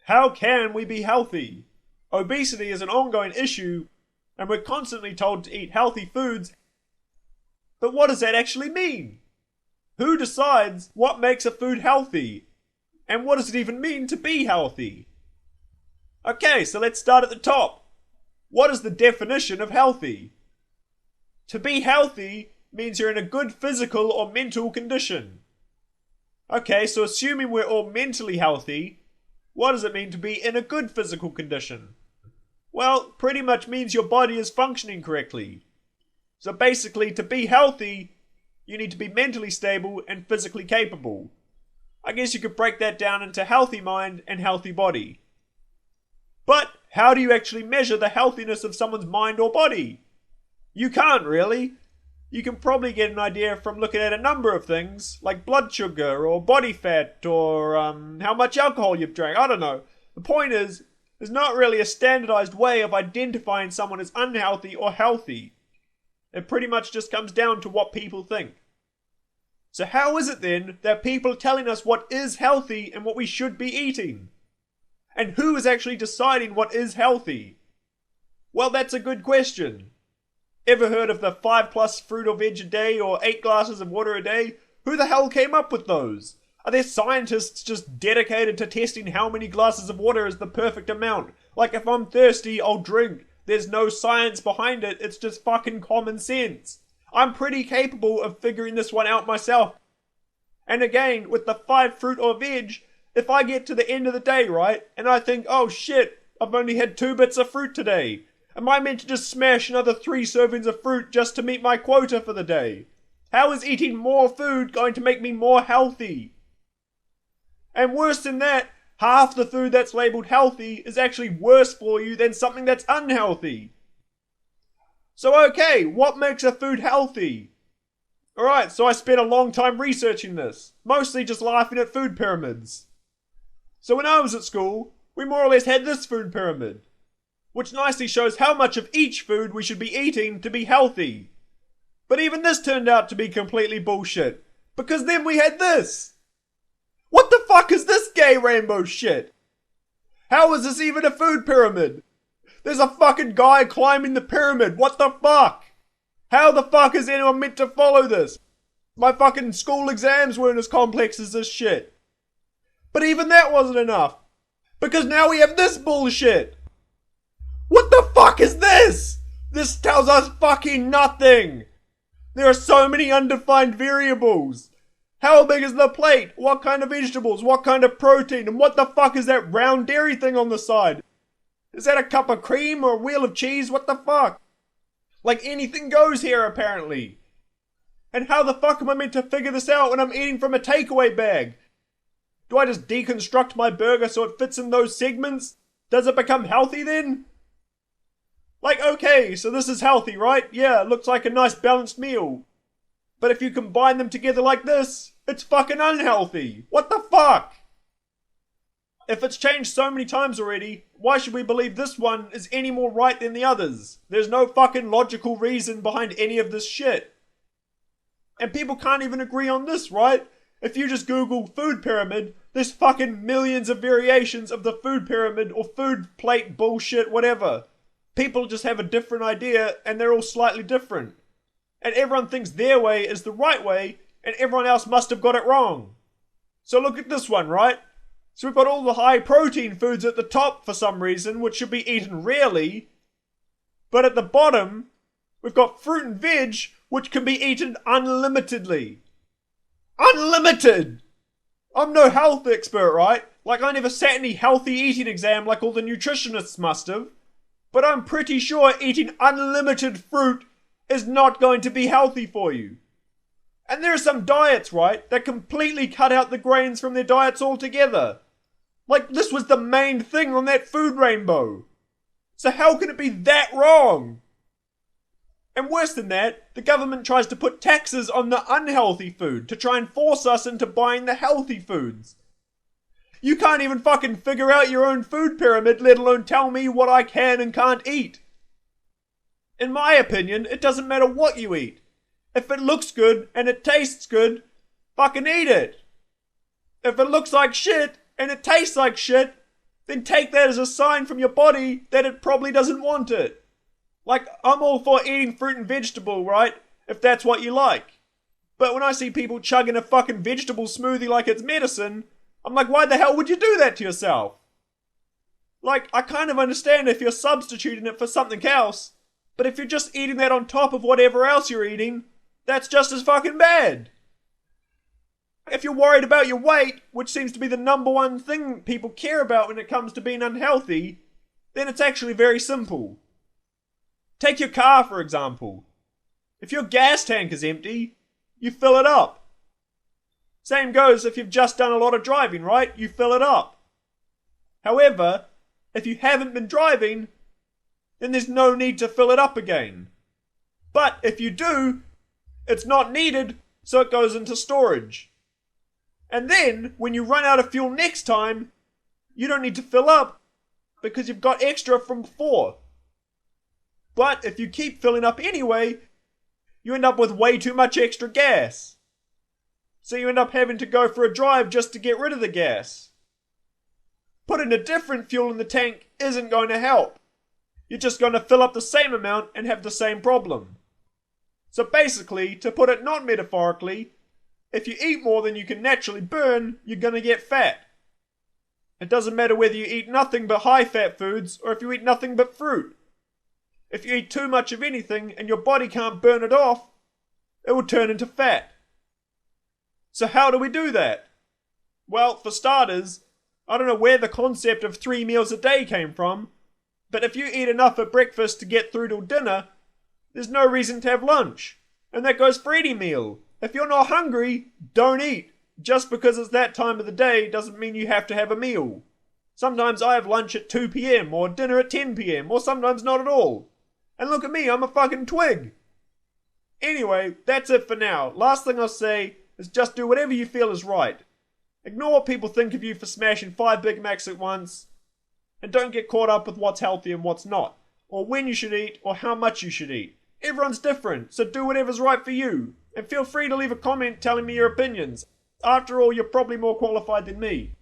How can we be healthy? Obesity is an ongoing issue, and we're constantly told to eat healthy foods. But what does that actually mean? Who decides what makes a food healthy? And what does it even mean to be healthy? Okay, so let's start at the top. What is the definition of healthy? To be healthy means you're in a good physical or mental condition. Okay, so assuming we're all mentally healthy, what does it mean to be in a good physical condition? Well, pretty much means your body is functioning correctly. So basically, to be healthy, you need to be mentally stable and physically capable. I guess you could break that down into healthy mind and healthy body. But how do you actually measure the healthiness of someone's mind or body? You can't really. You can probably get an idea from looking at a number of things, like blood sugar or body fat or how much alcohol you've drank. I don't know. The point is, there's not really a standardized way of identifying someone as unhealthy or healthy. It pretty much just comes down to what people think. So how is it then that people are telling us what is healthy and what we should be eating? And who is actually deciding what is healthy? Well, that's a good question. Ever heard of the 5+ fruit or veg a day or 8 glasses of water a day? Who the hell came up with those? Are there scientists just dedicated to testing how many glasses of water is the perfect amount? Like, if I'm thirsty, I'll drink. There's no science behind it, it's just fucking common sense. I'm pretty capable of figuring this one out myself. And again, with the 5 fruit or veg, if I get to the end of the day, right, and I think, oh shit, I've only had 2 bits of fruit today. Am I meant to just smash another 3 servings of fruit just to meet my quota for the day? How is eating more food going to make me more healthy? And worse than that, half the food that's labelled healthy is actually worse for you than something that's unhealthy. So okay, what makes a food healthy? Alright, so I spent a long time researching this, mostly just laughing at food pyramids. So when I was at school, we more or less had this food pyramid, which nicely shows how much of each food we should be eating to be healthy. But even this turned out to be completely bullshit, because then we had this. What the fuck is this gay rainbow shit? How is this even a food pyramid? There's a fucking guy climbing the pyramid, what the fuck? How the fuck is anyone meant to follow this? My fucking school exams weren't as complex as this shit. But even that wasn't enough, because now we have this bullshit. What the fuck is this? This tells us fucking nothing. There are so many undefined variables. How big is the plate? What kind of vegetables? What kind of protein? And what the fuck is that round dairy thing on the side? Is that a cup of cream or a wheel of cheese? What the fuck? Like anything goes here apparently. And how the fuck am I meant to figure this out when I'm eating from a takeaway bag? Do I just deconstruct my burger so it fits in those segments? Does it become healthy then? Like, okay, so this is healthy, right? Yeah, it looks like a nice balanced meal. But if you combine them together like this, it's fucking unhealthy. What the fuck? If it's changed so many times already, why should we believe this one is any more right than the others? There's no fucking logical reason behind any of this shit. And people can't even agree on this, right? If you just Google food pyramid, there's fucking millions of variations of the food pyramid or food plate bullshit, whatever. People just have a different idea and they're all slightly different. And everyone thinks their way is the right way and everyone else must have got it wrong. So look at this one, right? So we've got all the high protein foods at the top for some reason, which should be eaten rarely. But at the bottom, we've got fruit and veg, which can be eaten unlimitedly. Unlimited! I'm no health expert, right? Like, I never sat any healthy eating exam like all the nutritionists must have. But I'm pretty sure eating unlimited fruit is not going to be healthy for you. And there are some diets, right, that completely cut out the grains from their diets altogether. Like, this was the main thing on that food rainbow. So how can it be that wrong? And worse than that, the government tries to put taxes on the unhealthy food to try and force us into buying the healthy foods. You can't even fucking figure out your own food pyramid, let alone tell me what I can and can't eat. In my opinion, it doesn't matter what you eat. If it looks good and it tastes good, fucking eat it. If it looks like shit and it tastes like shit, then take that as a sign from your body that it probably doesn't want it. Like, I'm all for eating fruit and vegetable, right? If that's what you like. But when I see people chugging a fucking vegetable smoothie like it's medicine, I'm like, why the hell would you do that to yourself? Like, I kind of understand if you're substituting it for something else, but if you're just eating that on top of whatever else you're eating, that's just as fucking bad. If you're worried about your weight, which seems to be the number one thing people care about when it comes to being unhealthy, then it's actually very simple. Take your car, for example. If your gas tank is empty, you fill it up. Same goes if you've just done a lot of driving, right? You fill it up. However, if you haven't been driving, then there's no need to fill it up again. But if you do, it's not needed, so it goes into storage. And then, when you run out of fuel next time, you don't need to fill up because you've got extra from before. But if you keep filling up anyway, you end up with way too much extra gas. So you end up having to go for a drive just to get rid of the gas. Putting a different fuel in the tank isn't going to help. You're just going to fill up the same amount and have the same problem. So basically, to put it not metaphorically, if you eat more than you can naturally burn, you're going to get fat. It doesn't matter whether you eat nothing but high-fat foods or if you eat nothing but fruit. If you eat too much of anything and your body can't burn it off, it will turn into fat. So how do we do that? Well, for starters, I don't know where the concept of 3 meals a day came from, but if you eat enough at breakfast to get through till dinner, there's no reason to have lunch. And that goes for any meal. If you're not hungry, don't eat. Just because it's that time of the day doesn't mean you have to have a meal. Sometimes I have lunch at 2 p.m. or dinner at 10 p.m. or sometimes not at all. And look at me, I'm a fucking twig. Anyway, that's it for now. Last thing I'll say is just do whatever you feel is right. Ignore what people think of you for smashing 5 Big Macs at once. And don't get caught up with what's healthy and what's not. Or when you should eat, or how much you should eat. Everyone's different, so do whatever's right for you. And feel free to leave a comment telling me your opinions. After all, you're probably more qualified than me.